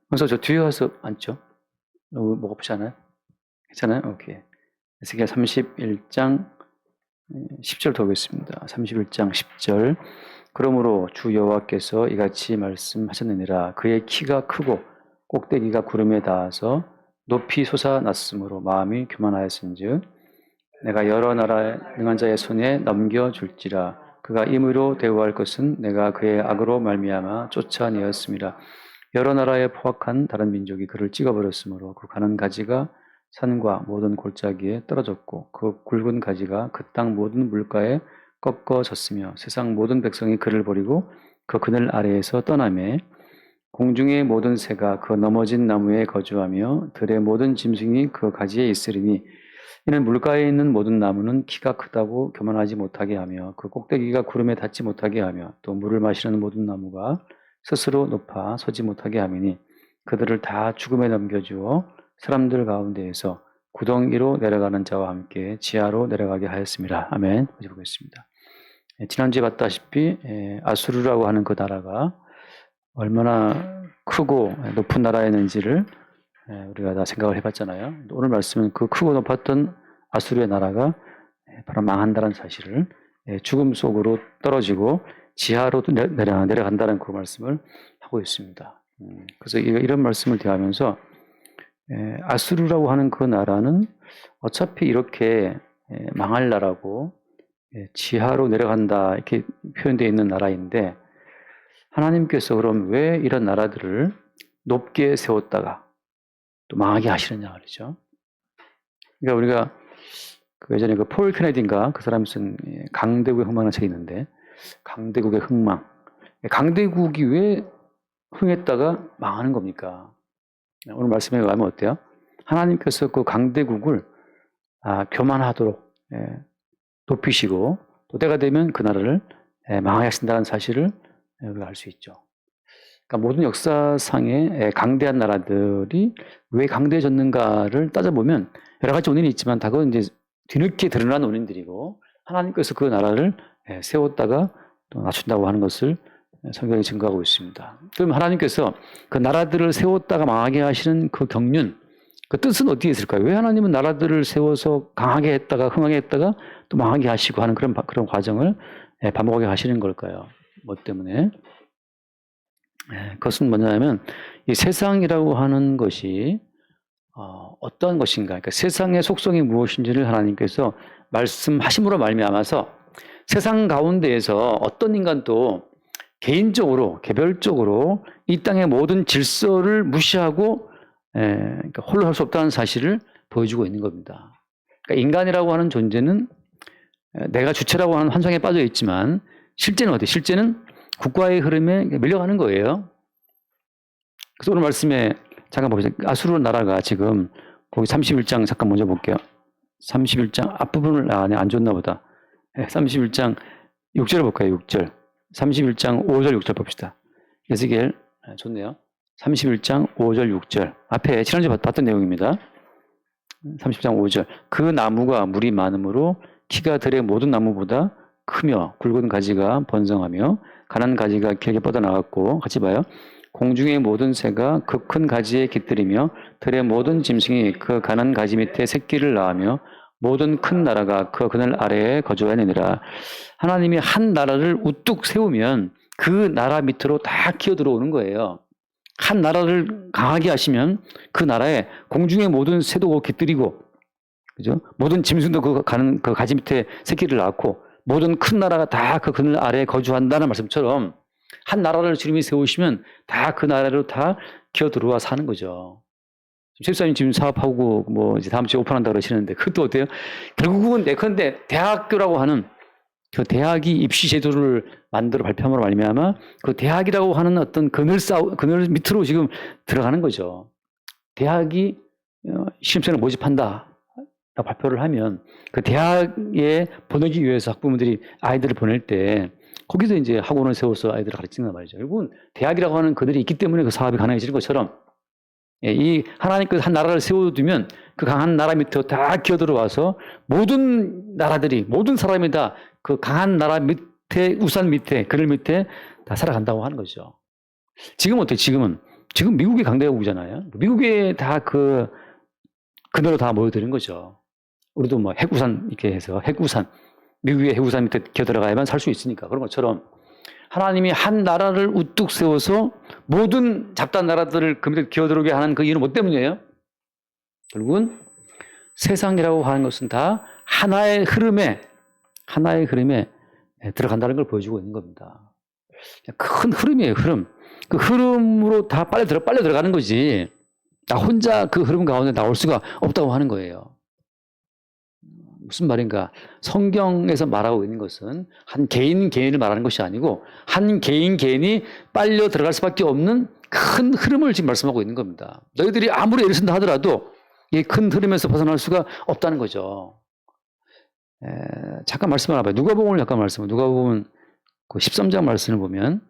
그래서 저 뒤에 가서 앉죠. 목 아프지 않아요? 괜찮아요? 오케이. 에스겔 31장 10절 보겠습니다. 31장 10절. 그러므로 주 여호와께서 이같이 말씀하셨느니라. 그의 키가 크고 꼭대기가 구름에 닿아서 높이 솟아났으므로 마음이 교만하였은즉 내가 여러 나라의 능한 자의 손에 넘겨줄지라. 그가 임의로 대우할 것은 내가 그의 악으로 말미암아 쫓아내었음이라. 여러 나라에 포악한 다른 민족이 그를 찍어버렸으므로 그 가는 가지가 산과 모든 골짜기에 떨어졌고 그 굵은 가지가 그 땅 모든 물가에 꺾어졌으며 세상 모든 백성이 그를 버리고 그 그늘 아래에서 떠나매 공중의 모든 새가 그 넘어진 나무에 거주하며 들의 모든 짐승이 그 가지에 있으리니 이는 물가에 있는 모든 나무는 키가 크다고 교만하지 못하게 하며 그 꼭대기가 구름에 닿지 못하게 하며 또 물을 마시는 모든 나무가 스스로 높아 서지 못하게 함이니 그들을 다 죽음에 넘겨주어 사람들 가운데에서 구덩이로 내려가는 자와 함께 지하로 내려가게 하였습니다. 아멘. 어디 보겠습니다. 지난주에 봤다시피 아수르라고 하는 그 나라가 얼마나 크고 높은 나라였는지를 우리가 다 생각을 해봤잖아요. 오늘 말씀은 그 크고 높았던 아수르의 나라가 바로 망한다는 사실을 죽음 속으로 떨어지고 지하로 내려간다는 그 말씀을 하고 있습니다. 그래서 이런 말씀을 대하면서 아수르라고 하는 그 나라는 어차피 이렇게 망할 나라고 지하로 내려간다 이렇게 표현되어 있는 나라인데 하나님께서 그럼 왜 이런 나라들을 높게 세웠다가 또 망하게 하시느냐 말이죠. 그러니까 우리가 그 예전에 그 폴 케네디인가 그 사람이 쓴 강대국의 흥망이라는 책이 있는데 강대국의 흥망. 강대국이 왜 흥했다가 망하는 겁니까? 오늘 말씀에 의하면 어때요? 하나님께서 그 강대국을 교만하도록 높이시고 또 때가 되면 그 나라를 망하게 하신다는 사실을 우리가 알 수 있죠. 그러니까 모든 역사상의 강대한 나라들이 왜 강대해졌는가를 따져보면 여러 가지 원인이 있지만 다 그건 이제 뒤늦게 드러난 원인들이고 하나님께서 그 나라를 세웠다가 또 낮춘다고 하는 것을 성경이 증거하고 있습니다. 그럼 하나님께서 그 나라들을 세웠다가 망하게 하시는 그 경륜, 그 뜻은 어디에 있을까요? 왜 하나님은 나라들을 세워서 강하게 했다가 흥하게 했다가 또 망하게 하시고 하는 그런 과정을 반복하게 하시는 걸까요? 뭐 때문에? 그것은 뭐냐면 이 세상이라고 하는 것이 어떠한 것인가? 그러니까 세상의 속성이 무엇인지를 하나님께서 말씀하심으로 말미암아서 세상 가운데에서 어떤 인간도 개인적으로, 개별적으로 이 땅의 모든 질서를 무시하고 그러니까 홀로 할 수 없다는 사실을 보여주고 있는 겁니다. 그러니까 인간이라고 하는 존재는 내가 주체라고 하는 환상에 빠져 있지만 실제는 어디? 실제는 국가의 흐름에 밀려가는 거예요. 그래서 오늘 말씀에 잠깐 보세요. 아수르 나라가 지금 거기 31장 잠깐 먼저 볼게요. 31장 앞부분을 안 줬나 보다. 31장 6절을 볼까요? 6절. 31장 5절 6절 봅시다. 에스겔 좋네요. 31장 5절 6절. 앞에 지난주에 봤던 내용입니다. 30장 5절. 그 나무가 물이 많으므로 키가 들의 모든 나무보다 크며 굵은 가지가 번성하며 가난 가지가 길게 뻗어나갔고 같이 봐요. 공중의 모든 새가 그 큰 가지에 깃들이며 들의 모든 짐승이 그 가난 가지 밑에 새끼를 낳으며 모든 큰 나라가 그 그늘 아래에 거주하느니라. 하나님이 한 나라를 우뚝 세우면 그 나라 밑으로 다 기어 들어오는 거예요. 한 나라를 강하게 하시면 그 나라에 공중의 모든 새도 깃들이고, 그죠? 모든 짐승도 그 가지 밑에 새끼를 낳고 모든 큰 나라가 다 그 그늘 아래에 거주한다는 말씀처럼 한 나라를 주님이 세우시면 다 그 나라로 다 기어 들어와 사는 거죠. 집사님 지금 사업하고 뭐 이제 다음 주에 오픈한다 그러시는데 그것도 어때요? 결국은 예컨대 대학교라고 하는 그 대학이 입시 제도를 만들어 발표함으로 말미암아 그 대학이라고 하는 어떤 그늘 밑으로 지금 들어가는 거죠. 대학이 시험생을 모집한다 발표를 하면 그 대학에 보내기 위해서 학부모들이 아이들을 보낼 때 거기서 이제 학원을 세워서 아이들을 가르치는 말이죠. 결국은 대학이라고 하는 그들이 있기 때문에 그 사업이 가능해지는 것처럼 이 하나님께서 한 나라를 세워두면 그 강한 나라 밑으로 다 기어들어와서 모든 나라들이 모든 사람이 다 그 강한 나라 밑에 우산 밑에 그늘 밑에 다 살아간다고 하는 거죠. 지금 어때요? 지금은 지금 미국이 강대국이잖아요. 미국에 다 그대로 다 모여드는 거죠. 우리도 뭐 핵우산 이렇게 해서 핵우산, 미국의 핵우산 밑에 기어 들어가야만 살 수 있으니까. 그런 것처럼 하나님이 한 나라를 우뚝 세워서 모든 잡다한 나라들을 그 밑에 기어 들어오게 하는 그 이유는 뭐 때문이에요? 결국은 세상이라고 하는 것은 다 하나의 흐름에 들어간다는 걸 보여주고 있는 겁니다. 큰 흐름이에요, 흐름. 그 흐름으로 다 빨려 들어가는 거지. 나 혼자 그 흐름 가운데 나올 수가 없다고 하는 거예요. 무슨 말인가? 성경에서 말하고 있는 것은 한 개인을 말하는 것이 아니고 한 개인이 빨려 들어갈 수밖에 없는 큰 흐름을 지금 말씀하고 있는 겁니다. 너희들이 아무리 애를 쓴다 하더라도 이 큰 흐름에서 벗어날 수가 없다는 거죠. 잠깐 말씀 하나 봐요. 누가복음을 잠깐 말씀해요. 누가복음 그 13장 말씀을 보면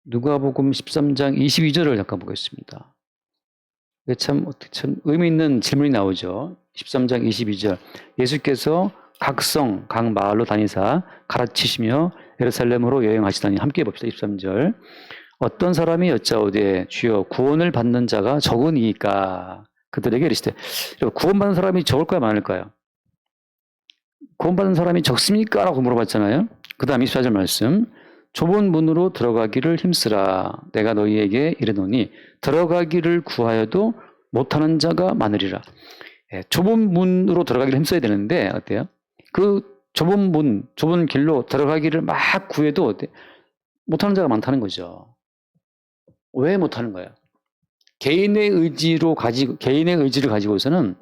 누가복음 13장 22절을 잠깐 보겠습니다. 참 의미 있는 질문이 나오죠. 13장 22절. 예수께서 각 성, 각 마을로 다니사 가르치시며 예루살렘으로 여행하시다니 함께 봅시다. 23절. 어떤 사람이 여짜오되 주여 구원을 받는 자가 적으니까 그들에게 이르시되 구원받는 사람이 적을까요 많을까요? 구원받는 사람이 적습니까? 라고 물어봤잖아요. 그 다음 24절 말씀. 좁은 문으로 들어가기를 힘쓰라. 내가 너희에게 이르노니 들어가기를 구하여도 못하는 자가 많으리라. 좁은 문으로 들어가기를 힘써야 되는데 어때요? 그 좁은 문, 좁은 길로 들어가기를 막 구해도 못하는 자가 많다는 거죠. 왜 못하는 거예요? 개인의 의지를 가지고서는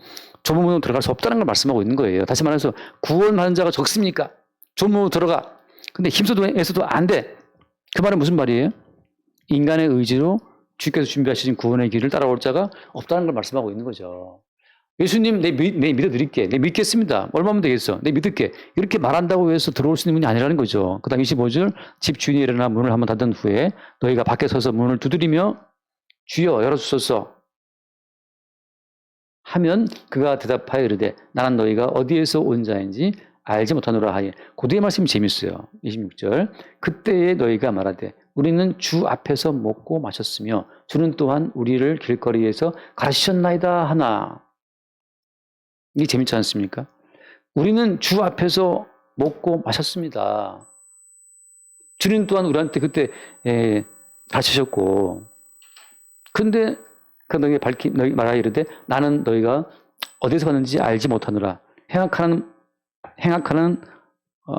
좁은 문으로 들어갈 수 없다는 걸 말씀하고 있는 거예요. 다시 말해서 구원받는 자가 적습니까? 좁은 문으로 들어가. 근데 힘써도 애써도 안 돼. 그 말은 무슨 말이에요? 인간의 의지로 주께서 준비하신 구원의 길을 따라올 자가 없다는 걸 말씀하고 있는 거죠. 예수님, 내 믿어드릴게. 내 믿겠습니다. 얼마면 되겠어? 내 믿을게. 이렇게 말한다고 해서 들어올 수 있는 분이 아니라는 거죠. 그 다음 25절, 집 주인이 일어나 문을 한번 닫은 후에 너희가 밖에 서서 문을 두드리며 주여 열어주소서 하면 그가 대답하여 이르되 나는 너희가 어디에서 온 자인지 알지 못하노라 하니 그 뒤에 말씀이 재밌어요. 26절. 그때에 너희가 말하되 우리는 주 앞에서 먹고 마셨으며 주는 또한 우리를 길거리에서 가르치셨나이다 하나. 이게 재밌지 않습니까? 우리는 주 앞에서 먹고 마셨습니다. 주님 또한 우리한테 그때 가르치셨고 근데 그 너희 말하여 이르되 나는 너희가 어디서 왔는지 알지 못하노라. 행악하는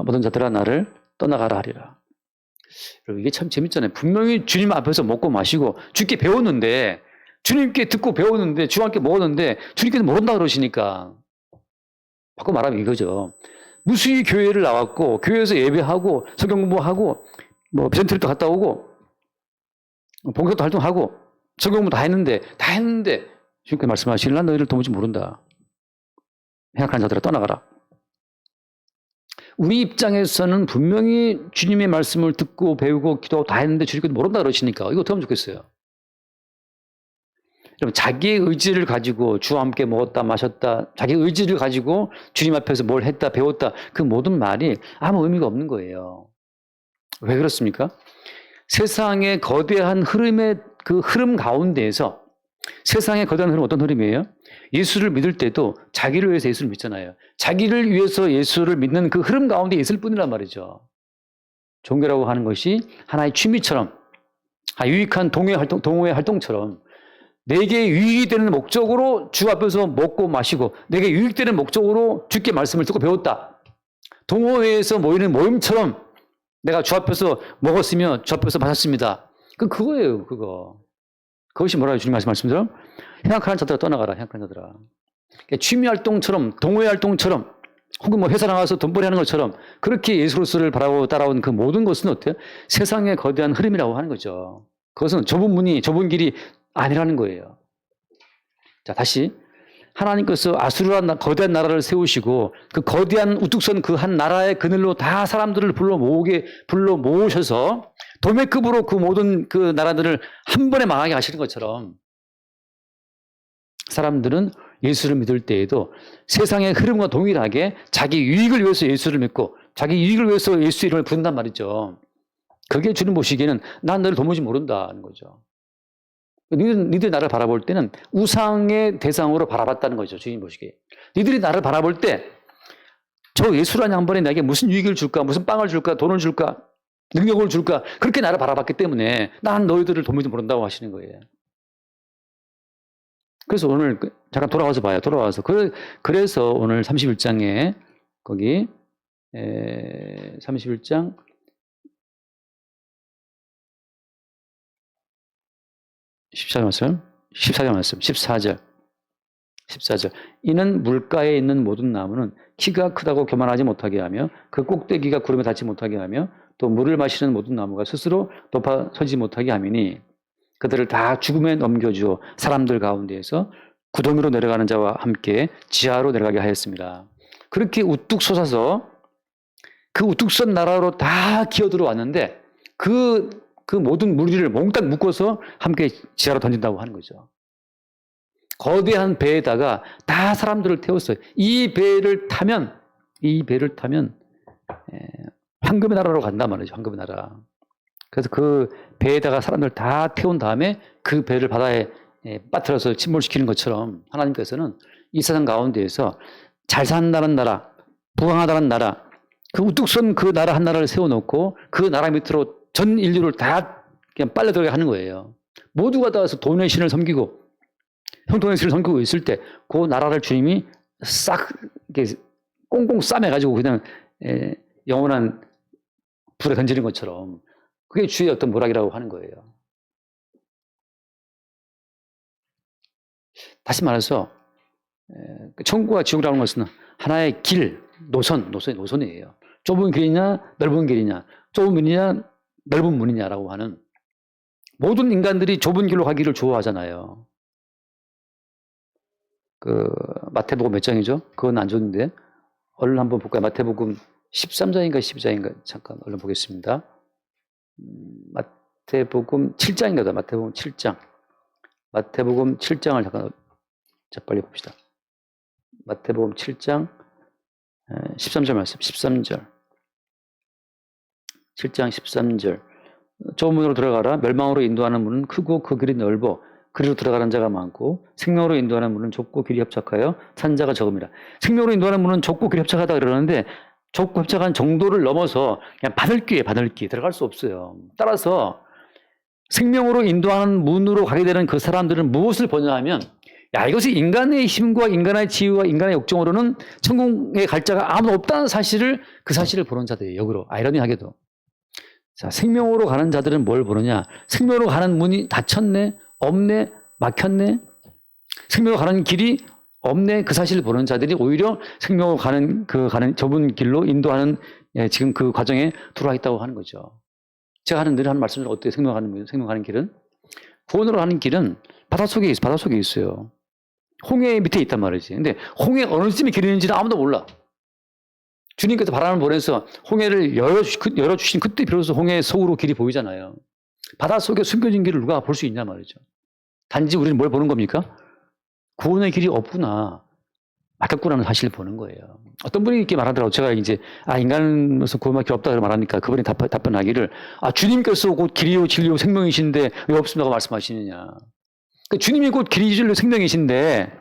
모든 자들아 나를 떠나가라 하리라. 여러분 이게 참 재밌잖아요. 분명히 주님 앞에서 먹고 마시고 주께 배웠는데 주님께 듣고 배웠는데 주와 함께 먹었는데 주님께서 모른다 그러시니까 바꿔 말하면 이거죠. 무수히 교회를 나왔고 교회에서 예배하고 성경 공부하고 뭐 비전트립도 갔다 오고 봉사도 활동하고 성경 공부 다 했는데 주님께 말씀하시길 난 너희를 도무지 모른다. 행악하는 자들아 떠나가라. 우리 입장에서는 분명히 주님의 말씀을 듣고 배우고 기도하고 다 했는데 주님께서 모른다 그러시니까 이거 어떻게 하면 좋겠어요? 여러분 자기의 의지를 가지고 주와 함께 먹었다 마셨다 자기 의지를 가지고 주님 앞에서 뭘 했다 배웠다 그 모든 말이 아무 의미가 없는 거예요. 왜 그렇습니까? 세상의 거대한 흐름의 그 흐름 가운데에서 세상의 거대한 흐름 어떤 흐름이에요? 예수를 믿을 때도 자기를 위해서 예수를 믿잖아요. 자기를 위해서 예수를 믿는 그 흐름 가운데 있을 뿐이란 말이죠. 종교라고 하는 것이 하나의 취미처럼 유익한 동호회 활동처럼 내게 유익이 되는 목적으로 주 앞에서 먹고 마시고 내게 유익되는 목적으로 주께 말씀을 듣고 배웠다. 동호회에서 모이는 모임처럼 내가 주 앞에서 먹었으며 주 앞에서 마셨습니다. 그거예요, 그거. 그것이 뭐라고 주님 말씀처럼 행악하는 자들아 떠나가라, 행악하는 자들아. 취미 활동처럼, 동호회 활동처럼, 혹은 뭐 회사 나가서 돈벌이 하는 것처럼 그렇게 예수 그리스도를 바라고 따라온 그 모든 것은 어때요? 세상의 거대한 흐름이라고 하는 거죠. 그것은 좁은 문이, 좁은 길이 아니라는 거예요. 자, 다시. 하나님께서 아수르라는 거대한 나라를 세우시고 그 거대한 우뚝 선 그 한 나라의 그늘로 다 사람들을 불러 모으셔서 도매급으로 그 모든 그 나라들을 한 번에 망하게 하시는 것처럼 사람들은 예수를 믿을 때에도 세상의 흐름과 동일하게 자기 유익을 위해서 예수를 믿고 자기 유익을 위해서 예수 이름을 부른단 말이죠. 그게 주님 보시기에는 난 너를 도무지 모른다는 거죠. 니들이 나를 바라볼 때는 우상의 대상으로 바라봤다는 거죠. 주님 보시기에. 니들이 나를 바라볼 때 저 예수란 양반이 나에게 무슨 유익을 줄까, 무슨 빵을 줄까, 돈을 줄까, 능력을 줄까, 그렇게 나를 바라봤기 때문에 난 너희들을 도무지 모른다고 하시는 거예요. 그래서 오늘 잠깐 돌아와서 봐요. 돌아와서. 그래서 오늘 31장에 거기 31장 14절 말씀, 14절 말씀, 14절. 이는 물가에 있는 모든 나무는 키가 크다고 교만하지 못하게 하며 그 꼭대기가 구름에 닿지 못하게 하며 또 물을 마시는 모든 나무가 스스로 높아 서지 못하게 함이니 그들을 다 죽음에 넘겨주어 사람들 가운데에서 구덩이로 내려가는 자와 함께 지하로 내려가게 하였습니다. 그렇게 우뚝 솟아서 그 우뚝 선 나라로 다 기어들어 왔는데 그 모든 무리를 몽땅 묶어서 함께 지하로 던진다고 하는 거죠. 거대한 배에다가 다 사람들을 태웠어요. 이 배를 타면 황금의 나라로 간단 말이죠. 황금의 나라. 그래서 그 배에다가 사람들 다 태운 다음에 그 배를 바다에 빠뜨려서 침몰시키는 것처럼 하나님께서는 이 세상 가운데에서 잘 산다는 나라, 부강하다는 나라, 그 우뚝 선 그 나라 한 나라를 세워놓고 그 나라 밑으로 전 인류를 다 그냥 빨려 들어가게 하는 거예요. 모두가 다 와서 돈의 신을 섬기고 형통의 신을 섬기고 있을 때 그 나라를 주님이 싹 이렇게 꽁꽁 싸매가지고 그냥 영원한 불에 던지는 것처럼 그게 주의 어떤 모락이라고 하는 거예요. 다시 말해서 천국과 지옥이라는 것은 하나의 길, 노선이에요. 좁은 길이냐 넓은 길이냐, 좁은 문이냐 넓은 문이냐라고 하는, 모든 인간들이 좁은 길로 가기를 좋아하잖아요. 그 마태복음 몇 장이죠? 그건 안 좋은데 얼른 한번 볼까요? 마태복음 13장인가 12장인가 잠깐 얼른 보겠습니다. 마태복음 7장인가 마태복음 7장. 마태복음 7장을 잠깐 빨리 봅시다. 마태복음 7장 13절 말씀. 13절. 7장 13절. 좁은 문으로 들어가라. 멸망으로 인도하는 문은 크고 그 길이 넓어 그리로 들어가는 자가 많고 생명으로 인도하는 문은 좁고 길이 협착하여 산 자가 적음이라. 생명으로 인도하는 문은 좁고 길이 협착하다 그러는데 좁고 협착한 정도를 넘어서 그냥 바늘귀에 들어갈 수 없어요. 따라서 생명으로 인도하는 문으로 가게 되는 그 사람들은 무엇을 보냐 하면, 야, 이것이 인간의 힘과 인간의 지혜와 인간의 욕정으로는 천국에 갈 자가 아무도 없다는 사실을, 그 사실을 보는 자들이에요. 역으로 아이러니하게도. 자, 생명으로 가는 자들은 뭘 보느냐? 생명으로 가는 문이 닫혔네, 없네, 막혔네. 생명으로 가는 길이 없네, 그 사실을 보는 자들이 오히려 생명으로 가는 좁은 길로 인도하는 지금 그 과정에 들어와 있다고 하는 거죠. 제가 늘 하는 말씀은 어때요? 생명 가는 길은? 구원으로 가는 길은 바닷속에 있어요. 홍해 밑에 있단 말이지. 근데 홍해 어느 쯤에 길이 있는지는 아무도 몰라. 주님께서 바람을 보내서 홍해를 열어주신 그때 비로소 홍해 속으로 길이 보이잖아요. 바닷속에 숨겨진 길을 누가 볼 수 있냐 말이죠. 단지 우리는 뭘 보는 겁니까? 구원의 길이 없구나, 막혔구나는 사실을 보는 거예요. 어떤 분이 이렇게 말하더라고요. 제가 이제 인간으로서 구원의 길 없다고 말하니까 그분이 답변하기를, 주님께서 곧 길이요 진리요 생명이신데 왜 없습니다고 말씀하시느냐. 그러니까 주님이 곧 길이 진리요 생명이신데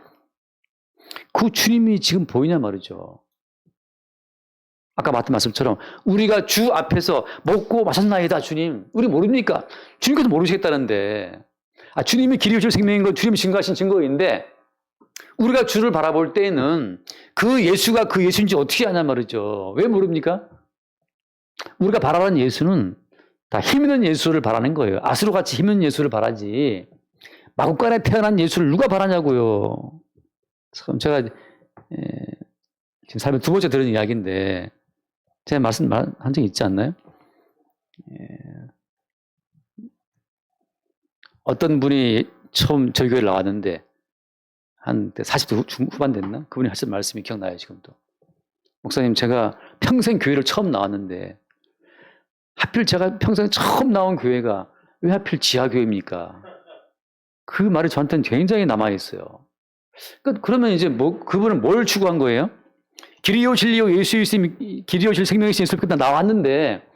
그 주님이 지금 보이냐 말이죠. 아까 말했던 말씀처럼 우리가 주 앞에서 먹고 마셨나이다 주님, 우리 모릅니까? 주님께서 모르시겠다는데, 주님이 길이요 진리요 생명인 건 주님이 증거하신 증거인데 우리가 주를 바라볼 때에는 그 예수가 그 예수인지 어떻게 아냐 말이죠. 왜 모릅니까? 우리가 바라는 예수는 다 힘있는 예수를 바라는 거예요. 아수르같이 힘있는 예수를 바라지 마구간에 태어난 예수를 누가 바라냐고요. 참 제가 지금 삶에 두 번째 들은 이야기인데 제가 말씀한 적이 있지 않나요? 어떤 분이 처음 저희 교회를 나왔는데 한 40대 후반 됐나? 그분이 하신 말씀이 기억나요, 지금도. 목사님, 제가 평생 교회를 처음 나왔는데 하필 제가 평생 처음 나온 교회가 왜 하필 지하교회입니까? 그 말이 저한테는 굉장히 남아있어요. 그러면 이제 그분은 뭘 추구한 거예요? 길이요 진리요 예수 있음, 길이요 진리 생명이신 예수를 끝나 나왔는데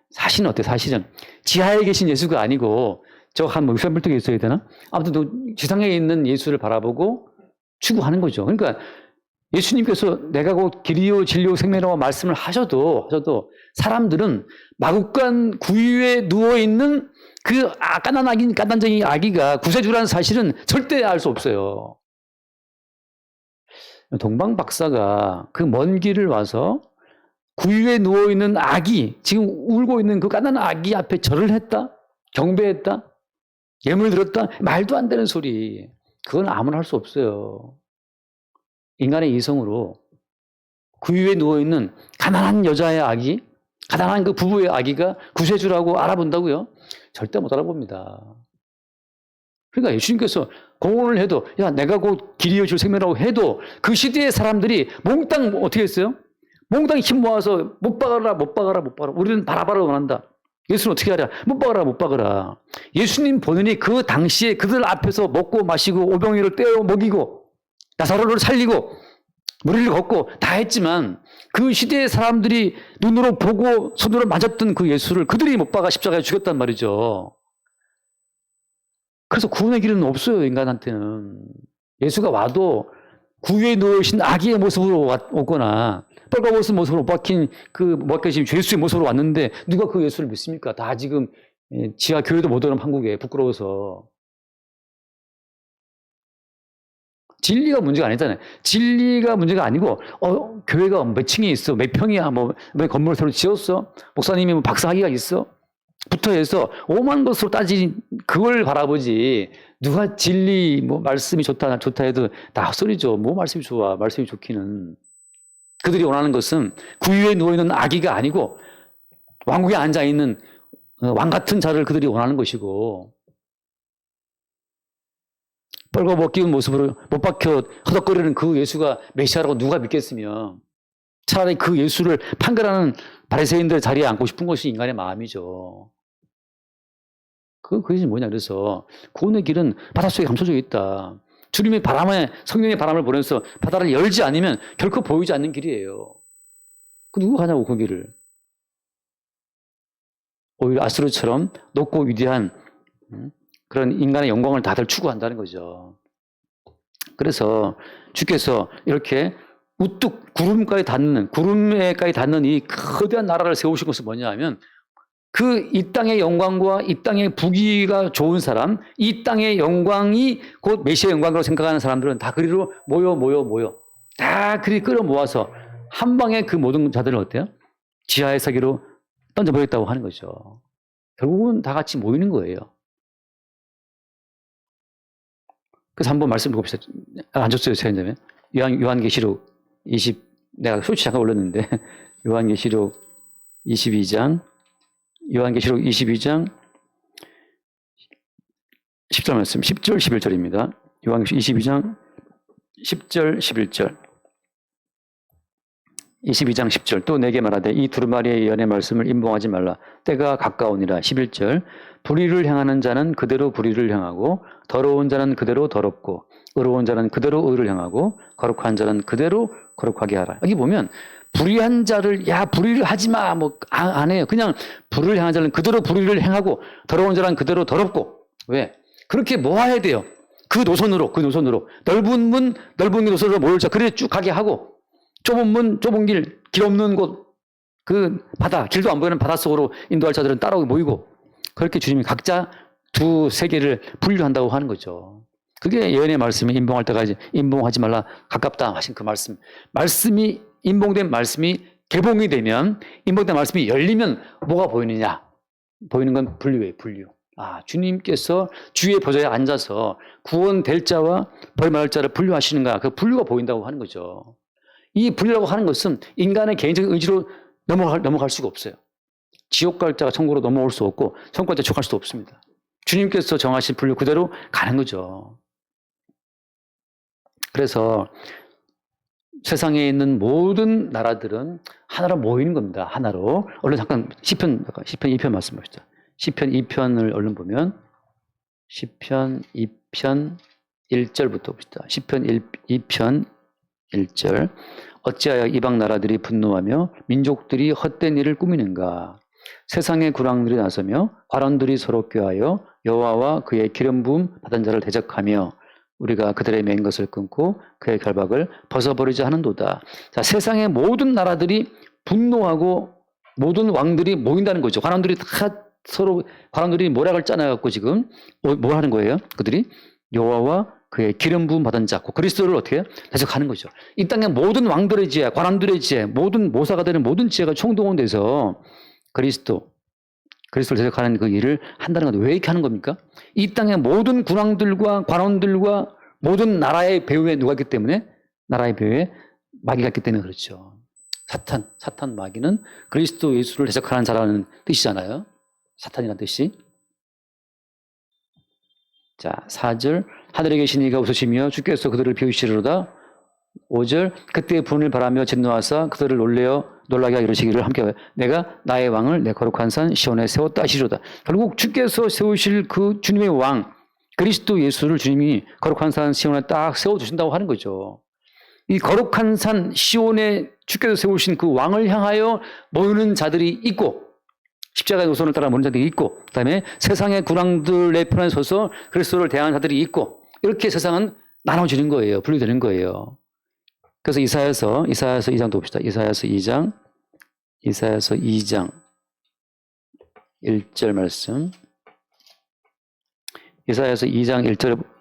사실은 어때요? 사실은 지하에 계신 예수가 아니고 저 한 뭐 유산불뚝이 있어야 되나? 아무튼 지상에 있는 예수를 바라보고 추구하는 거죠. 그러니까 예수님께서 내가 곧 길이요 진리요 생명이라고 말씀을 하셔도 사람들은 마국간 구유에 누워 있는 그 까단적인 아기가 구세주라는 사실은 절대 알 수 없어요. 동방 박사가 그 먼 길을 와서 구유에 누워 있는 아기, 지금 울고 있는 그 까다로운 아기 앞에 절을 했다? 경배했다? 예물 들었다? 말도 안 되는 소리. 그건 아무나 할 수 없어요. 인간의 이성으로 구유에 누워 있는 가난한 여자의 아기, 가난한 그 부부의 아기가 구세주라고 알아본다고요? 절대 못 알아봅니다. 그러니까 예수님께서 공언을 해도, 야, 내가 곧 길이요 줄 생명이라고 해도 그 시대의 사람들이 몽땅 어떻게 했어요? 몽땅 힘 모아서 못 박아라. 우리는 바라바라 원한다. 예수는 어떻게 하랴? 못 박아라. 예수님 본인이 그 당시에 그들 앞에서 먹고 마시고 오병이를 떼어 먹이고 나사로를 살리고 무리를 걷고 다 했지만 그 시대의 사람들이 눈으로 보고 손으로 만졌던 그 예수를 그들이 못 박아 십자가에 죽였단 말이죠. 그래서 구원의 길은 없어요, 인간한테는. 예수가 와도 구유에 누워계신 아기의 모습으로 오거나 뻘거벗은 모습으로 못 박힌 못 박히신 죄수의 모습으로 왔는데 누가 그 예수를 믿습니까? 다 지금 지하 교회도 못 오는 한국에 부끄러워서. 진리가 문제가 아니잖아요. 진리가 문제가 아니고 교회가 몇 층에 있어, 몇 평이야, 왜 건물을 새로 지었어, 목사님이 뭐 박사학위가 있어, 부터해서 오만 것으로 따진 그걸 바라보지. 누가 진리 말씀이 좋다 해도 다 헛소리죠. 뭐 말씀이 좋아, 말씀이 좋기는. 그들이 원하는 것은 구유에 누워있는 아기가 아니고 왕국에 앉아있는 왕 같은 자를 그들이 원하는 것이고, 뻘거벗긴 모습으로 못 박혀 허덕거리는 그 예수가 메시아라고 누가 믿겠으며, 차라리 그 예수를 판결하는 바리새인들 자리에 앉고 싶은 것이 인간의 마음이죠. 그것이 뭐냐. 그래서 구원의 길은 바닷속에 감춰져 있다. 주님의 성령의 바람을 보내서 바다를 열지 않으면 결코 보이지 않는 길이에요. 누구 가냐고, 그 길을. 오히려 아수르처럼 높고 위대한 그런 인간의 영광을 다들 추구한다는 거죠. 그래서 주께서 이렇게 우뚝 구름에까지 닿는 이 거대한 나라를 세우신 것은 뭐냐 하면, 이 땅의 영광과 이 땅의 부귀가 좋은 사람, 이 땅의 영광이 곧 메시아의 영광으로 생각하는 사람들은 다 그리로 모여. 다 그리 끌어모아서 한 방에 그 모든 자들은 어때요? 지하의 세계로 던져버렸다고 하는 거죠. 결국은 다 같이 모이는 거예요. 그래서 한번 말씀 봅시다. 안 줬어요, 제자님. 요한계시록 20, 내가 솔직히 잠깐 올렸는데, 요한계시록 22장 10절 말씀, 10절, 11절입니다. 요한계시록 22장 10절, 11절. 22장 10절. 또 내게 말하되 이 두루마리의 예언의 말씀을 임봉하지 말라. 때가 가까우니라. 11절. 불의를 행하는 자는 그대로 불의를 행하고, 더러운 자는 그대로 더럽고, 의로운 자는 그대로 의를 행하고, 거룩한 자는 그대로 거룩하게 하라. 여기 보면 불의한 자를 불의를 하지 마 안 해요. 그냥 불의를 행하는 자는 그대로 불의를 행하고, 더러운 자는 그대로 더럽고. 왜? 그렇게 모아야 돼요. 그 노선으로 넓은 문 넓은 노선으로 모일 자 그래 쭉 가게 하고, 좁은 문 좁은 길 없는 곳, 그 바다 길도 안 보이는 바다 속으로 인도할 자들은 따라 모이고, 그렇게 주님이 각자 두 세계를 분류한다고 하는 거죠. 그게 예언의 말씀이 임봉할 때까지 임봉하지 말라 가깝다 하신 그 말씀이 임봉된 말씀이 개봉이 되면, 임봉된 말씀이 열리면 뭐가 보이느냐? 보이는 건 분류예요, 분류. 주님께서 주의 보좌에 앉아서 구원될 자와 벌받을 자를 분류하시는가, 그 분류가 보인다고 하는 거죠. 이 분류라고 하는 것은 인간의 개인적인 의지로 넘어갈 수가 없어요. 지옥 갈 자가 천국으로 넘어올 수 없고, 천국 갈 자 지옥 갈 수도 없습니다. 주님께서 정하신 분류 그대로 가는 거죠. 그래서 세상에 있는 모든 나라들은 하나로 모이는 겁니다. 하나로. 얼른 잠깐 시편 2편 말씀 봅시다. 시편 2편을 얼른 보면, 시편 2편 1절부터 봅시다. 시편 2편 1절. 어찌하여 이방 나라들이 분노하며 민족들이 헛된 일을 꾸미는가? 세상의 구랑들이 나서며 관원들이 서로 꾀하여 여호와와 그의 기름 부음 받은 자를 대적하며 우리가 그들의 맨 것을 끊고 그의 결박을 벗어버리자 하는도다. 자, 세상의 모든 나라들이 분노하고 모든 왕들이 모인다는 거죠. 관원들이 다 서로 관원들이 모략을 짜내갖고 지금 뭐 하는 거예요? 그들이 여호와와 그의 기름 부음 받은 자, 그리스도를 어떻게 대적하는 거죠. 이 땅의 모든 왕들의 지혜, 관원들의 지혜, 모든 모사가 되는 모든 지혜가 총동원돼서 그리스도를 대적하는 그 일을 한다는 건 왜 이렇게 하는 겁니까? 이 땅의 모든 군왕들과 관원들과 모든 나라의 배후에 누가 있기 때문에 나라의 배후에 마귀가 있기 때문에 그렇죠. 사탄 마귀는 그리스도 예수를 대적하는 자라는 뜻이잖아요. 사탄이라는 뜻이. 자, 4절 하늘에 계신 이가 웃으시며 주께서 그들을 비우시리로다. 5절 그때 분을 바라며 진노하사 그들을 놀라게 하여 이르시기를 함께 내가 나의 왕을 내 거룩한 산 시온에 세웠다 하시리로다. 결국 주께서 세우실 그 주님의 왕 그리스도 예수를 주님이 거룩한 산 시온에 딱 세워주신다고 하는 거죠. 이 거룩한 산 시온에 주께서 세우신 그 왕을 향하여 모이는 자들이 있고 십자가의 노선을 따라 모이는 자들이 있고 그다음에 세상의 군왕들의 편에 서서 그리스도를 대하는 자들이 있고 이렇게 세상은 나눠지는 거예요. 분리되는 거예요. 그래서 이사야서 2장도 봅시다. 이사야서 2장 1절 말씀. 이사야서 2장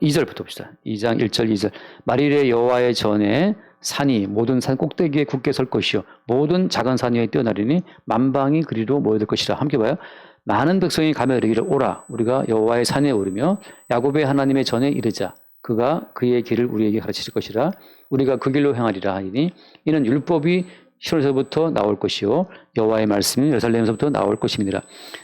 2절부터 봅시다. 2장 1절 2절. 말일에 여호와의 전에 산이 모든 산 꼭대기에 굳게 설 것이요 모든 작은 산 위에 뛰어나리니 만방이 그리로 모여들 것이라. 함께 봐요. 많은 백성이 가며 이르기를 오라 우리가 여호와의 산에 오르며 야곱의 하나님의 전에 이르자. 그가 그의 길을 우리에게 가르칠 것이라. 우리가 그 길로 행하리라 하니 이는 율법이 시온에서부터 나올 것이요 여호와의 말씀이 예루살렘에서부터 나올 것임이니라.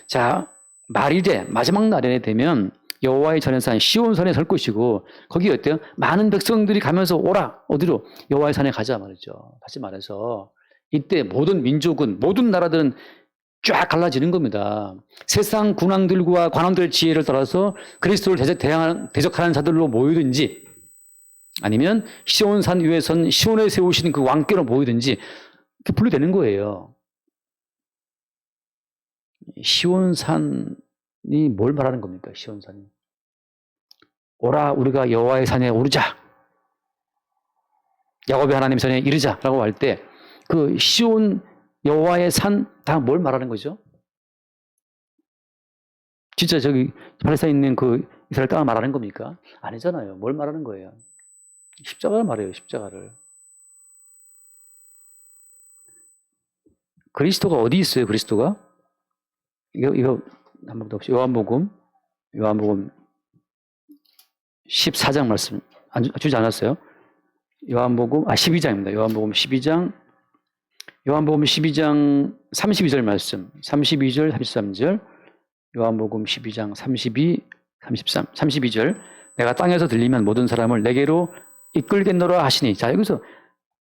자, 말일에 마지막 날에 되면 여호와의 전의 산 시온산에 설 것이고 거기 어때요? 많은 백성들이 가면서 오라 어디로? 여호와의 산에 가자 말이죠. 다시 말해서 이때 모든 민족은 모든 나라들은 쫙 갈라지는 겁니다. 세상 군왕들과 관원들의 지혜를 따라서 그리스도를 대적하는 자들로 모이든지 아니면 시온산 위에 선 시온에 세우신 그 왕께로 모이든지 이렇게 분리되는 거예요. 시온산이 뭘 말하는 겁니까? 시온산이. 오라 우리가 여호와의 산에 오르자. 야곱의 하나님 전에 이르자라고 할 때 그 시온 여호와의 산 다 뭘 말하는 거죠? 진짜 저기 팔레스타인에 있는 그 이스라엘 땅을 말하는 겁니까? 아니잖아요. 뭘 말하는 거예요? 십자가를 말해요. 십자가를. 그리스도가 어디 있어요? 그리스도가? 이거 한번 더 봅시다. 요한복음 14장 말씀 주지 않았어요? 요한복음 12장입니다. 요한복음 12장 32절 말씀. 32절 33절. 요한복음 12장 32, 33, 32절. 내가 땅에서 들리면 모든 사람을 내게로 이끌겠노라 하시니. 자, 여기서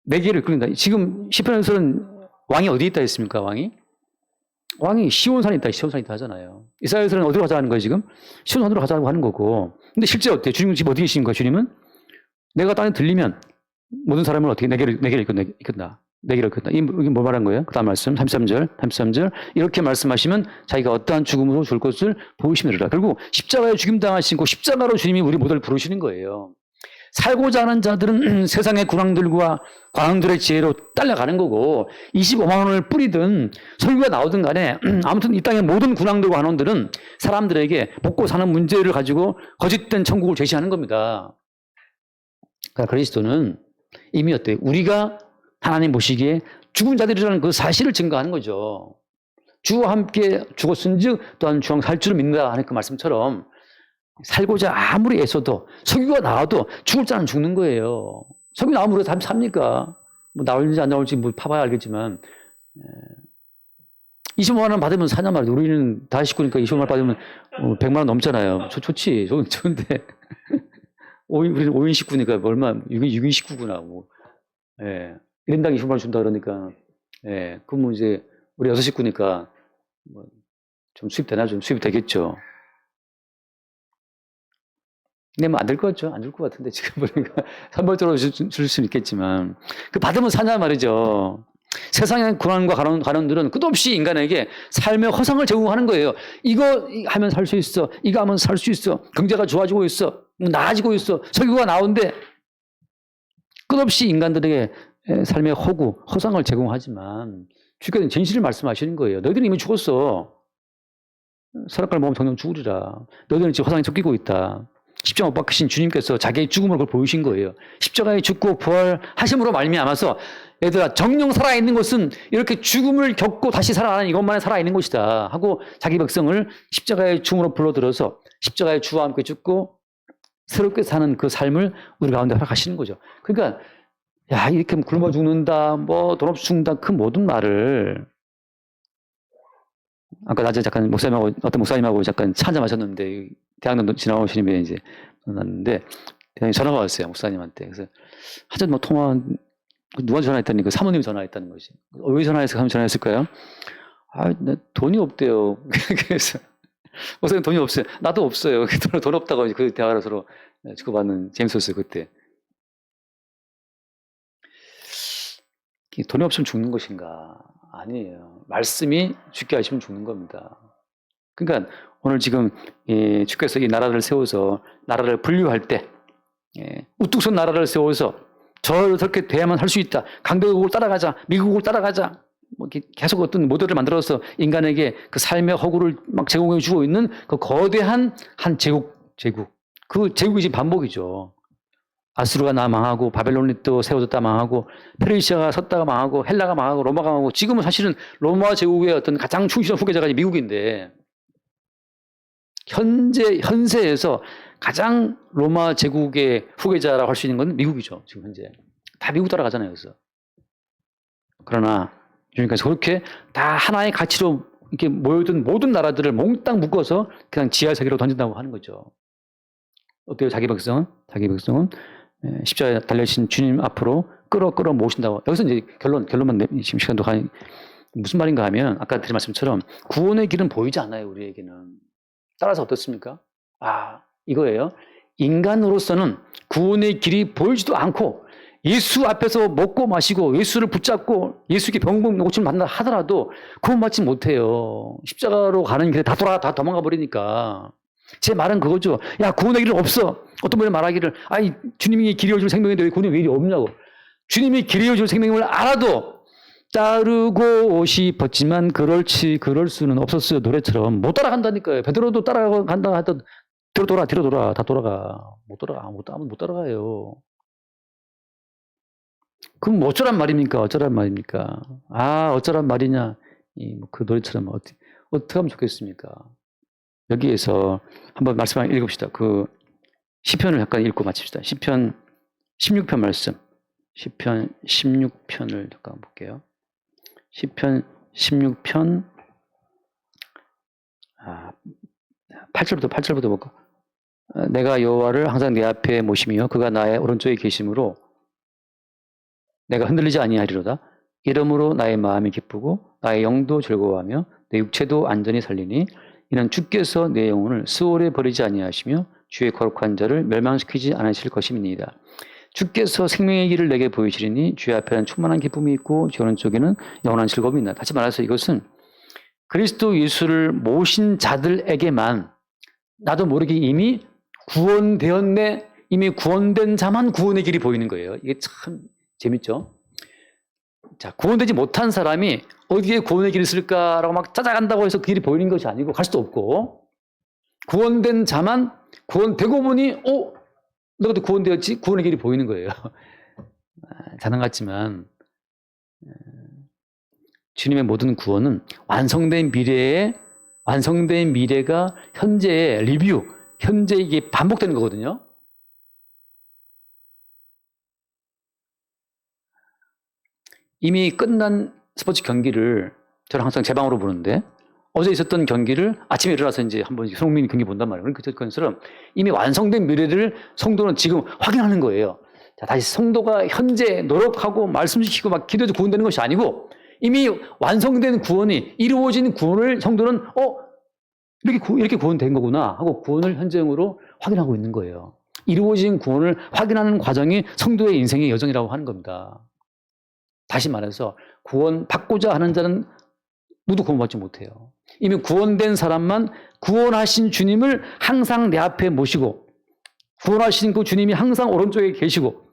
내게로 이끌린다. 지금 시편에서는 왕이 어디 있다 했습니까? 왕이 시온산에 있다, 시온산에 있다 하잖아요. 이스라엘에서는 어디로 가자 하는 거예요, 지금? 시온산으로 가자고 하는 거고. 근데 실제 어때요? 주님은 지금 어디 계신 거예요, 주님은? 내가 땅에 들리면 모든 사람을 어떻게 내게로 이끈다. 내게로 이끈다. 이게 뭘 말한 거예요? 그 다음 말씀, 33절. 이렇게 말씀하시면 자기가 어떠한 죽음으로 줄 것을 보이시느니라. 결국 십자가에 죽임당하신 그 십자가로 주님이 우리 모두를 부르시는 거예요. 살고자 하는 자들은 세상의 군왕들과 관왕들의 지혜로 딸려가는 거고 25만 원을 뿌리든 설교가 나오든 간에 아무튼 이 땅의 모든 군왕들과 관원들은 사람들에게 먹고 사는 문제를 가지고 거짓된 천국을 제시하는 겁니다. 그러니까 그리스도는 이미 어때요? 우리가 하나님 보시기에 죽은 자들이라는 그 사실을 증거하는 거죠. 주와 함께 죽었은즉 또한 주와 살 줄을 믿는다 하는 그 말씀처럼 살고자 아무리 애써도 석유가 나와도 죽을 자는 죽는 거예요. 석유 나오면 우리가 삽니까? 뭐 나올지 안 나올지 뭐 파봐야 알겠지만 25만 원 받으면 사냐 말이야. 우리는 다 식구니까 25만 원 받으면 100만 원 넘잖아요. 좋지. 좋은데 우리는 5인 식구니까 얼마 6인 식구구나. 뭐. 예. 1인당 25만 원 준다 그러니까 그럼 이제 우리 6식구니까 뭐 좀 수입 되나? 좀 수입이 되겠죠. 근데 뭐 안 될 것 같죠? 안 줄 것 같은데 지금 보니까 산벌적으로 줄 수는 있겠지만 그 받으면 사냐 말이죠. 세상의 고난과 가난들은 끝없이 인간에게 삶의 허상을 제공하는 거예요. 이거 하면 살 수 있어. 이거 하면 살 수 있어. 경제가 좋아지고 있어. 나아지고 있어. 석유가 나온대. 끝없이 인간들에게 삶의 허구, 허상을 제공하지만 주께서는 진실을 말씀하시는 거예요. 너희들은 이미 죽었어. 선악과를 먹으면 정녕 죽으리라. 너희들은 지금 허상에 쫓기고 있다. 십자가 못 박히신 주님께서 자기의 죽음을 그걸 보이신 거예요. 십자가에 죽고 부활하심으로 말미암아서 얘들아 정령 살아있는 것은 이렇게 죽음을 겪고 다시 살아나는 이것만에 살아있는 것이다 하고 자기 백성을 십자가의 죽음으로 불러들어서 십자가의 주와 함께 죽고 새롭게 사는 그 삶을 우리 가운데 허락하시는 거죠. 그러니까 야 이렇게 굶어 죽는다 뭐 돈 없이 죽는다 그 모든 말을 아까 낮에 잠깐 어떤 목사님하고 잠깐 차 한잔 마셨는데 대학로 지나오시는 분이 이제 만났는데 전화가 왔어요 목사님한테. 그래서 하여튼 뭐 통화 누가 전화했더니 그 사모님이 전화했다는 거지. 왜 전화해서 하면 전화했을까요? 나 돈이 없대요. 그래서 목사님 돈이 없어요. 나도 없어요. 돈 없다고 그 대화를 서로 주고받는 재밌었어요 그때. 돈이 없으면 죽는 것인가? 아니에요. 말씀이 죽게 하시면 죽는 겁니다. 그러니까 오늘 지금 주께서 이 나라를 세워서 나라를 분류할 때 우뚝 선 나라를 세워서 저렇게 돼야만 할 수 있다. 강대국을 따라가자. 미국을 따라가자. 뭐 계속 어떤 모델을 만들어서 인간에게 그 삶의 허구를 막 제공해 주고 있는 그 거대한 한 제국. 그 제국이 지금 반복이죠. 아수르가 망하고 바벨론이 또 세워졌다 망하고 페르시아가 섰다가 망하고 헬라가 망하고 로마가 망하고 지금은 사실은 로마 제국의 어떤 가장 충실한 후계자가 미국인데 현세에서 가장 로마 제국의 후계자라고 할 수 있는 건 미국이죠. 지금 현재. 다 미국 따라가잖아요. 그래서. 그러나 그러니까 그렇게 다 하나의 가치로 이렇게 모여든 모든 나라들을 몽땅 묶어서 그냥 지하 세계로 던진다고 하는 거죠. 어때요? 자기 백성은 십자가에 달려신 주님 앞으로 끌어 모신다고. 여기서 이제 결론만 지금 시간도 무슨 말인가 하면 아까 드린 말씀처럼 구원의 길은 보이지 않아요. 우리에게는. 따라서 어떻습니까? 이거예요. 인간으로서는 구원의 길이 보이지도 않고 예수 앞에서 먹고 마시고 예수를 붙잡고 예수께 병 고침을 만나 하더라도 구원받지 못해요. 십자가로 가는 길에 다 도망가 버리니까. 제 말은 그거죠. 야, 구원의 길은 없어. 어떤 분이 말하기를, 주님이 길이어 줄 생명인데 왜 구원의 길이 없냐고. 주님이 길이어 줄 생명을 알아도 따르고 싶었지만 그럴 수는 없었어요. 노래처럼. 못 따라간다니까요. 베드로도 따라간다 하던 뒤로 돌아. 다 돌아가. 못 따라가요. 그럼 어쩌란 말입니까? 어쩌란 말이냐. 그 노래처럼 어떻게 하면 좋겠습니까? 여기에서 한번 말씀 한번 읽읍시다. 그 시편을 잠깐 읽고 마칩시다. 시편 16편 말씀. 시편 16편을 잠깐 볼게요. 시편 16편 8절부터 볼까? 내가 여호와를 항상 내 앞에 모시며 그가 나의 오른쪽에 계심으로 내가 흔들리지 아니하리로다. 이러므로 나의 마음이 기쁘고 나의 영도 즐거워하며 내 육체도 안전히 살리니 이는 주께서 내 영혼을 스올에 버리지 아니하시며 주의 거룩한 자를 멸망시키지 않으실 것임이니이다. 주께서 생명의 길을 내게 보이시리니 주의 앞에는 충만한 기쁨이 있고 주 오른쪽에는 영원한 즐거움이 있다. 다시 말해서 이것은 그리스도 예수를 모신 자들에게만 나도 모르게 이미 구원되었네, 이미 구원된 자만 구원의 길이 보이는 거예요. 이게 참 재밌죠? 자, 구원되지 못한 사람이 어디에 구원의 길이 있을까라고 막 찾아간다고 해서 그 길이 보이는 것이 아니고 갈 수도 없고, 구원된 자만 구원되고 보니 너도 구원되었지? 구원의 길이 보이는 거예요. 자랑 같지만 주님의 모든 구원은 완성된 미래가 현재의 리뷰, 현재 이게 반복되는 거거든요. 이미 끝난 스포츠 경기를 저는 항상 제 방으로 보는데 어제 있었던 경기를 아침에 일어나서 이제 한번 손흥민 경기 본단 말이에요. 그러니까 그것처럼 이미 완성된 미래를 성도는 지금 확인하는 거예요. 자, 다시 성도가 현재 노력하고 말씀시키고 막 기도해서 구원되는 것이 아니고 이미 완성된 구원이 이루어진 구원을 성도는 이렇게 구원된 거구나 하고 구원을 현재형으로 확인하고 있는 거예요. 이루어진 구원을 확인하는 과정이 성도의 인생의 여정이라고 하는 겁니다. 다시 말해서 구원받고자 하는 자는 누구도 구원받지 못해요. 이미 구원된 사람만 구원하신 주님을 항상 내 앞에 모시고 구원하신 그 주님이 항상 오른쪽에 계시고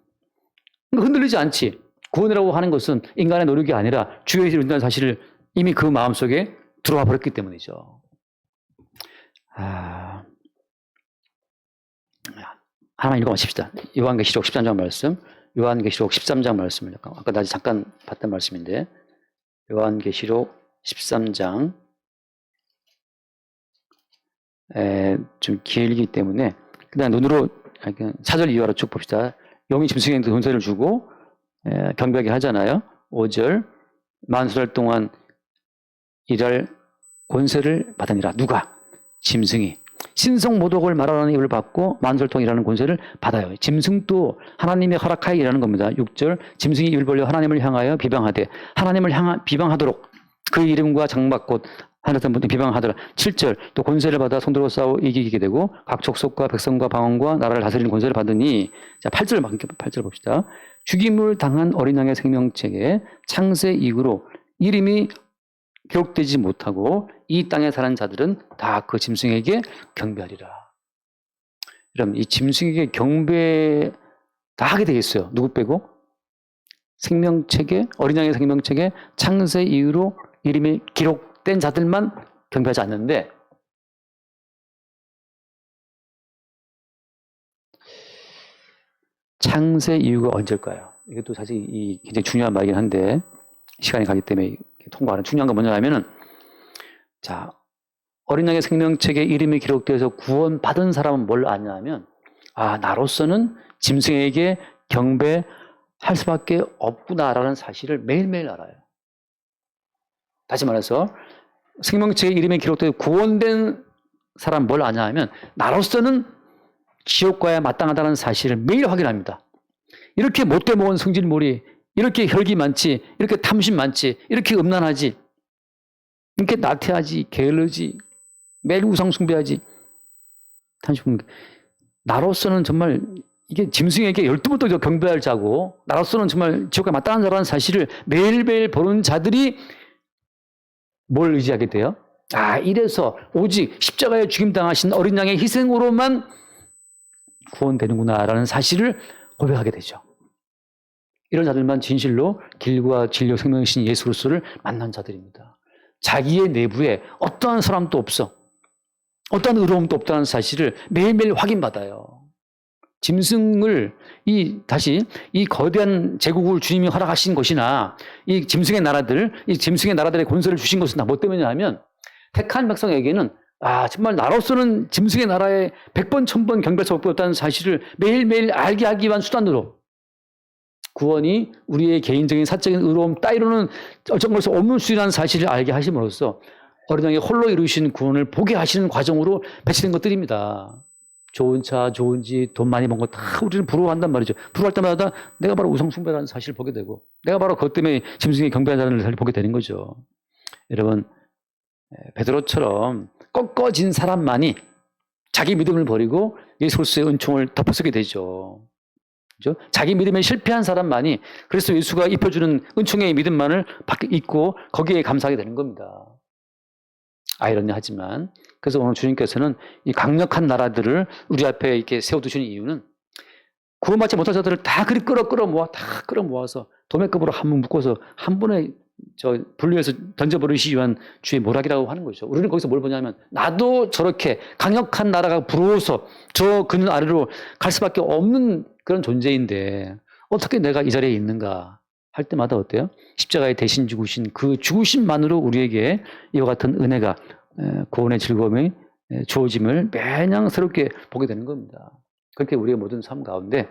흔들리지 않지. 구원이라고 하는 것은 인간의 노력이 아니라 주의 일을 이룬다는 사실을 이미 그 마음속에 들어와 버렸기 때문이죠. 하나만 읽어보십시다. 요한계시록 13장 말씀, 요한계시록 13장 말씀을 아까 나 잠깐 봤던 말씀인데 요한계시록 13장 좀 길기 때문에 그냥 눈으로 4절 이하로 쭉 봅시다. 영이 짐승에게 권세를 주고 경배하게 하잖아요. 5절 만수달 동안 일할 권세를 받으니라. 누가? 짐승이. 신성 모독을 말하는 입을 받고 만수달 동안 일하는 권세를 받아요. 짐승도 하나님의 허락하에 일하는 겁니다. 6절 짐승이 입을 벌려 하나님을 향하여 비방하되 하나님을 비방하도록 그 이름과 장막 곧 하늘에서 모든 비방하더라. 7절 또 권세를 받아 손들고 싸워 이기게 되고 각 족속과 백성과 방언과 나라를 다스리는 권세를 받으니. 자, 8절 봅시다. 죽임을 당한 어린 양의 생명책에 창세 이후로 이름이 기록되지 못하고 이 땅에 사는 자들은 다 그 짐승에게 경배하리라. 여러분, 이 짐승에게 경배 다 하게 되겠어요. 누구 빼고? 생명책에, 어린 양의 생명책에 창세 이후로 이름이 기록된 자들만 경배하지 않는데, 창세 이후가 언제일까요? 이것도 사실 굉장히 중요한 말이긴 한데 시간이 가기 때문에 통과하는 중요한 건 뭐냐면은, 자, 어린 양의 생명책에 이름이 기록되어서 구원받은 사람은 뭘 아냐면, 나로서는 짐승에게 경배할 수밖에 없구나라는 사실을 매일매일 알아요. 다시 말해서 생명책에 이름이 기록되어 구원된 사람 뭘 아냐 하면 나로서는 지옥과에 마땅하다는 사실을 매일 확인합니다. 이렇게 못돼 먹은 성질머리, 이렇게 혈기 많지, 이렇게 탐심 많지, 이렇게 음란하지, 이렇게 나태하지, 게으르지, 매일 우상 숭배하지, 탐심. 나로서는 정말 이게 짐승에게 12번도 더 경배할 자고 나로서는 정말 지옥과에 마땅한 자라는 사실을 매일매일 보는 자들이 뭘 의지하게 돼요? 이래서 오직 십자가에 죽임당하신 어린 양의 희생으로만 구원되는구나라는 사실을 고백하게 되죠. 이런 자들만 진실로 길과 진리와 생명이신 예수 그리스도를 만난 자들입니다. 자기의 내부에 어떠한 사람도 없어, 어떠한 의로움도 없다는 사실을 매일매일 확인받아요. 짐승을 다시 이 거대한 제국을 주님이 허락하신 것이나 이 짐승의 나라들의 권세를 주신 것은 다 뭐 때문이냐 하면 택한 백성에게는 정말 나로서는 짐승의 나라에 100번 1000번 경배할 수 없다는 사실을 매일매일 알게 하기 위한 수단으로 구원이 우리의 개인적인 사적인 의로움 따위로는 어떤 것을 없는 수이라는 사실을 알게 하심으로써 어린 양이 홀로 이루신 구원을 보게 하시는 과정으로 배치된 것들입니다. 좋은 차, 좋은 집, 돈 많이 번 거 다 우리는 부러워한단 말이죠. 부러워할 때마다 내가 바로 우상숭배라는 사실을 보게 되고 내가 바로 그것 때문에 짐승이 경배하자는 사실을 보게 되는 거죠. 여러분, 베드로처럼 꺾어진 사람만이 자기 믿음을 버리고 예수 그리스도의 은총을 덮어쓰게 되죠. 그죠? 자기 믿음에 실패한 사람만이 그래서 예수가 입혀주는 은총의 믿음만을 잊고 거기에 감사하게 되는 겁니다. 아이러니하지만 그래서 오늘 주님께서는 이 강력한 나라들을 우리 앞에 이렇게 세워두시는 이유는 구원받지 못한 자들을 다 그리 끌어모아서 도매급으로 한 번 묶어서 한 번에 분리해서 던져버리시기 위한 주의 모락이라고 하는 거죠. 우리는 거기서 뭘 보냐면 나도 저렇게 강력한 나라가 부러워서 저 그늘 아래로 갈 수밖에 없는 그런 존재인데 어떻게 내가 이 자리에 있는가 할 때마다 어때요? 십자가에 대신 죽으신 그 죽으심만으로 우리에게 이와 같은 은혜가 구원의 즐거움이 주어짐을 매년 새롭게 보게 되는 겁니다. 그렇게 우리의 모든 삶 가운데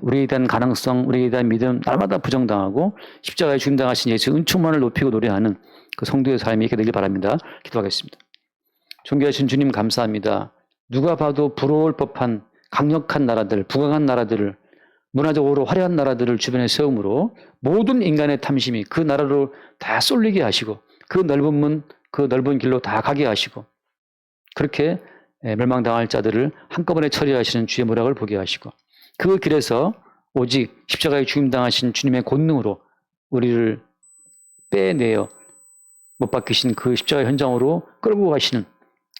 우리에 대한 가능성, 우리에 대한 믿음 날마다 부정당하고 십자가에 죽임당하신 예수 은총만을 높이고 노래하는 그 성도의 삶이 있게 되길 바랍니다. 기도하겠습니다. 존귀하신 주님 감사합니다. 누가 봐도 부러울 법한 강력한 나라들, 부강한 나라들을 문화적으로 화려한 나라들을 주변에 세움으로 모든 인간의 탐심이 그 나라로 다 쏠리게 하시고 그 넓은 문, 그 넓은 길로 다 가게 하시고 그렇게 멸망당할 자들을 한꺼번에 처리하시는 주의 모락을 보게 하시고 그 길에서 오직 십자가에 죽임당하신 주님의 권능으로 우리를 빼내어 못 박히신 그 십자가 현장으로 끌고 가시는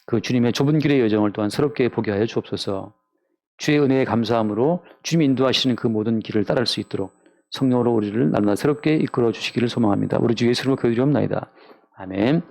그 주님의 좁은 길의 여정을 또한 새롭게 보게 하여 주옵소서. 주의 은혜에 감사함으로 주님이 인도하시는 그 모든 길을 따를 수 있도록 성령으로 우리를 날마다 새롭게 이끌어 주시기를 소망합니다. 우리 주 예수 이름으로 기도드리옵나이다. 아멘.